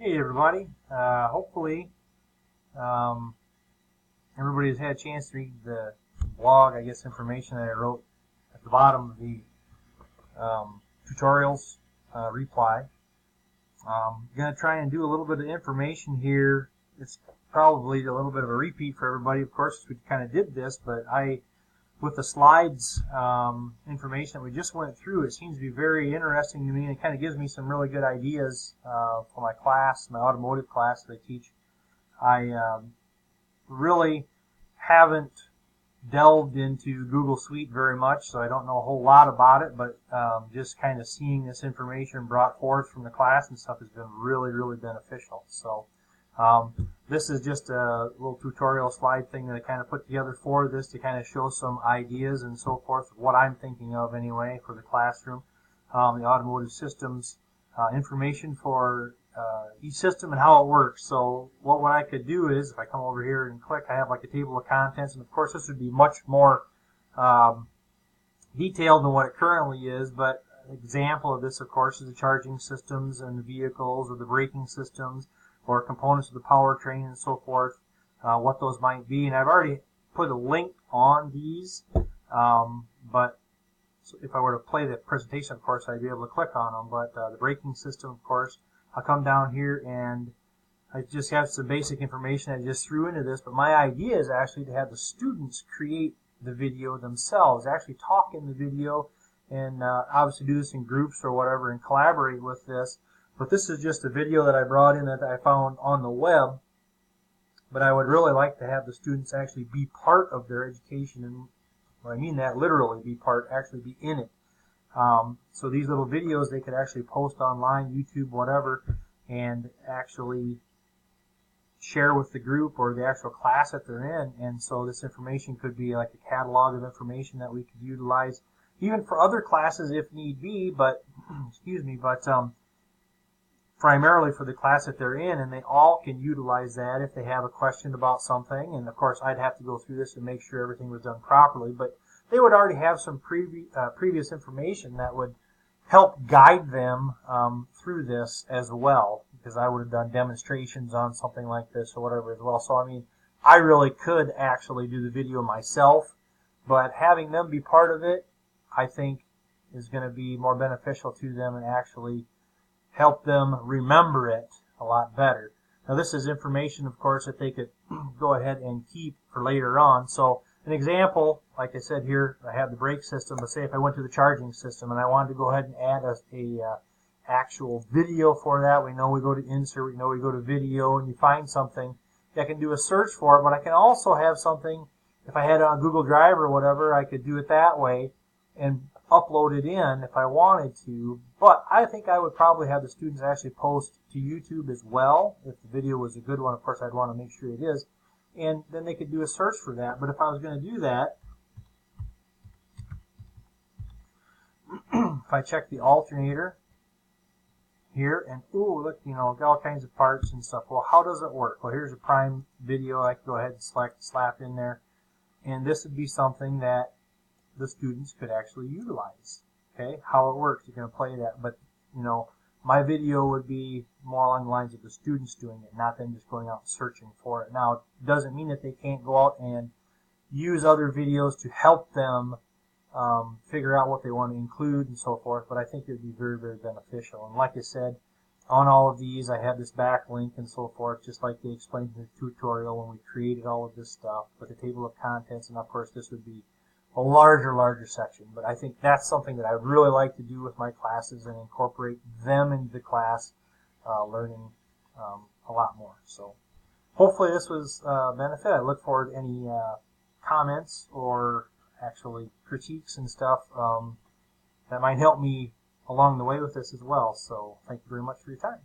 Hey everybody, hopefully everybody's had a chance to read the blog, information that I wrote at the bottom of the tutorials reply. I'm going to try and do a little bit of information here. It's probably a little bit of a repeat for everybody. Of course, we kind of did this, but with the slides information that we just went through, it seems to be very interesting to me, and it kind of gives me some really good ideas for my class, my automotive class that I teach. I really haven't delved into Google Suite very much, so I don't know a whole lot about it, but just kind of seeing this information brought forth from the class and stuff has been really, really beneficial. So this is just a little tutorial slide thing that I kind of put together for this to kind of show some ideas and so forth, what I'm thinking of anyway for the classroom. The automotive systems information for each system and how it works. So what I could do is, if I come over here and click, I have like a table of contents, and of course this would be much more detailed than what it currently is, but an example of this, of course, is the charging systems and the vehicles, or the braking systems, or components of the powertrain and so forth, what those might be. And I've already put a link on these, but if I were to play the presentation, of course, I'd be able to click on them. But the braking system, of course, I'll come down here and I just have some basic information I just threw into this. But my idea is actually to have the students create the video themselves, actually talk in the video, and obviously do this in groups or whatever and collaborate with this. But this is just a video that I brought in that I found on the web. But I would really like to have the students actually be part of their education, and when I mean that, literally be part, actually be in it. So these little videos they could actually post online, YouTube, whatever, and actually share with the group or the actual class that they're in. And so this information could be like a catalog of information that we could utilize even for other classes if need be, but excuse me, but primarily for the class that they're in, and they all can utilize that if they have a question about something. And of course I'd have to go through this and make sure everything was done properly, but they would already have some previous information that would help guide them through this as well, because I would have done demonstrations on something like this or whatever as well. So I mean, I really could actually do the video myself, but having them be part of it, I think, is going to be more beneficial to them and actually help them remember it a lot better. Now this is information, of course, that they could go ahead and keep for later on. So an example, like I said here, I have the brake system, but say if I went to the charging system and I wanted to go ahead and add a actual video for that, we know we go to insert, we know we go to video, and you find something, I can do a search for it, but I can also have something, if I had it on Google Drive or whatever, I could do it that way and upload it in if I wanted to. But I think I would probably have the students actually post to YouTube as well. If the video was a good one, of course I'd want to make sure it is, and then they could do a search for that. But if I was going to do that, if I check the alternator here, and ooh, look, all kinds of parts and stuff. Well, how does it work? Well, here's a prime video. I can go ahead and slap in there, and this would be something that the students could actually utilize. Okay, how it works, you're going to play that, but my video would be more along the lines of the students doing it, not them just going out and searching for it. Now, it doesn't mean that they can't go out and use other videos to help them figure out what they want to include and so forth, but I think it would be very, very beneficial. And like I said, on all of these, I have this backlink and so forth, just like they explained in the tutorial when we created all of this stuff with the table of contents, and of course this would be a larger section. But I think that's something that I would really like to do with my classes and incorporate them into the class learning a lot more. So hopefully this was a benefit. I look forward to any comments or actually critiques and stuff that might help me along the way with this as well. So thank you very much for your time.